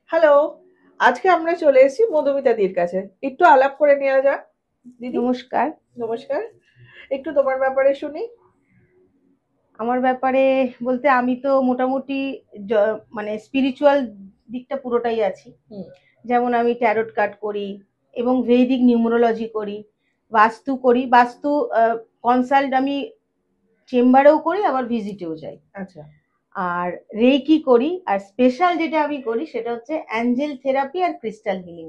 Hello, আজকে আমরা চলে এসেছি মধুমিতা দির কাছে। একটু আলাপ করে নেওয়া যাক। দিদি নমস্কার। নমস্কার। একটু তোমার ব্যাপারে শুনি। আমার ব্যাপারে বলতে আমি তো মোটামুটি মানে স্পিরিচুয়াল দিকটা পুরোটাই আছি। হুম। যেমন আমি ট্যারোট কার্ড করি এবং ভেদিক নিউমোরোলজি করি, বাস্তু করি। বাস্তু কনসাল্ট আমি চেম্বারেও করি, আবার ভিজিটেও যাই। আচ্ছা। আর রেকি করি, আর স্পেশাল যেটা আমি করি সেটা হচ্ছে অ্যাঞ্জেল থেরাপি আর ক্রিস্টাল হিলিং।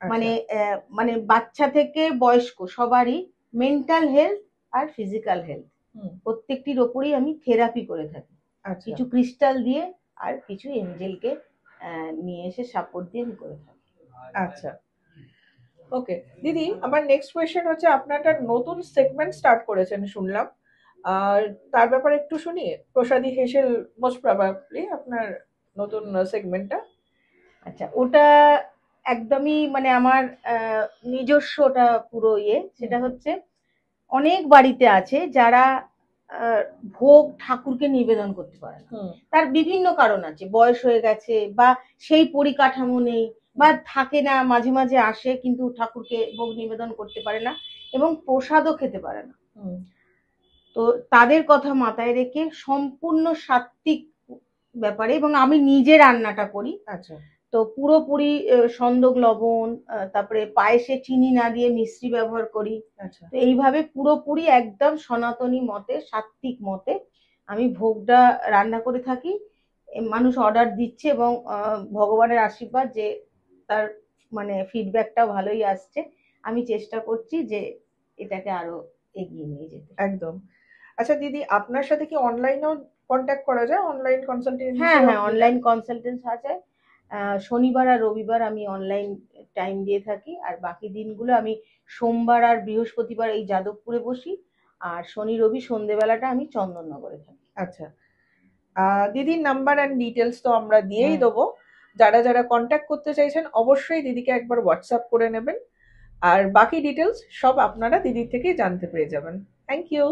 মানে আচ্ছা। মানে বাচ্চা থেকে বয়স্ক সবারই মেন্টাল হেলথ আর ফিজিক্যাল হেলথ হুম। প্রত্যেকটির ওপরেই আমি থেরাপি করে থাকি। আচ্ছা। কিছু ক্রিস্টাল দিয়ে আর কিছু এঞ্জেলকে নিয়ে এসে সাপোর্ট দিয়ে আমি করে থাকি। আচ্ছা। ওকে। দিদি, আমার নেক্সট কোয়েশ্চেন হচ্ছে, আপনার একটা নতুন সেগমেন্ট স্টার্ট করেছেন শুনলাম। আর তার ব্যাপারে একটু শুনি। প্রসাদী হেসেল মোস্ট প্রবাবলি আপনার নতুন সেগমেন্টটা। আচ্ছা, ওটা একদমই মানে আমার নিজস্ব, ওটা পুরো সেটা হচ্ছে অনেক বাড়িতে আছে যারা আহ, ভোগ ঠাকুরকে নিবেদন করতে পারে না। হুম। তার বিভিন্ন কারণ আছে, বয়স হয়ে গেছে বা সেই পরিকাঠামো নেই, বা থাকে না, মাঝে মাঝে আসে কিন্তু ঠাকুরকে ভোগ নিবেদন করতে পারে না এবং প্রসাদও খেতে পারে না। হুম। তো তাদের কথা মাথায় রেখে সম্পূর্ণ সাত্ত্বিক ব্যাপারে, এবং আমি নিজে রান্নাটা করি। আচ্ছা। তো পুরোপুরি সন্দক লবণ, তারপরে পায়েসে চিনি না দিয়ে মিশ্রি ব্যবহার করি। আচ্ছা। তো এইভাবে পুরোপুরি একদম সনাতনী মতে, সাত্ত্বিক মতে আমি ভোগটা রান্না করে থাকি। মানুষ অর্ডার দিচ্ছে এবং ভগবানের আশীর্বাদ যে তার মানে ফিডব্যাকটা ভালোই আসছে। আমি চেষ্টা করছি যে এটাকে আরো এগিয়ে নিয়ে যেতে। একদম। আচ্ছা দিদি, আপনার সাথে কি অনলাইনেও কন্ট্যাক্ট করা যায়? অনলাইন হ্যাঁ, কনসালটেন্সিও হ্যাঁ, আপনি দেন? অনলাইন কনসালটেন্স আছে। শনিবার আর রবিবার আমি অনলাইন টাইম দিয়ে থাকি, আর বাকি দিনগুলো আমি সোমবার আর বৃহস্পতিবার এই যাদবপুরে বসি, আর শনি রবি সন্ধেবেলাটা আমি চন্দননগরে থাকি। আচ্ছা। দিদির নাম্বার অ্যান্ড ডিটেলস তো আমরা দিয়েই হ্যাঁ। দেবো। যারা যারা কন্ট্যাক্ট করতে চাইছেন অবশ্যই দিদিকে একবার হোয়াটসঅ্যাপ করে নেবেন। আর বাকি ডিটেলস সব আপনারা দিদির থেকেই জানতে পেরে যাবেন। Thank you.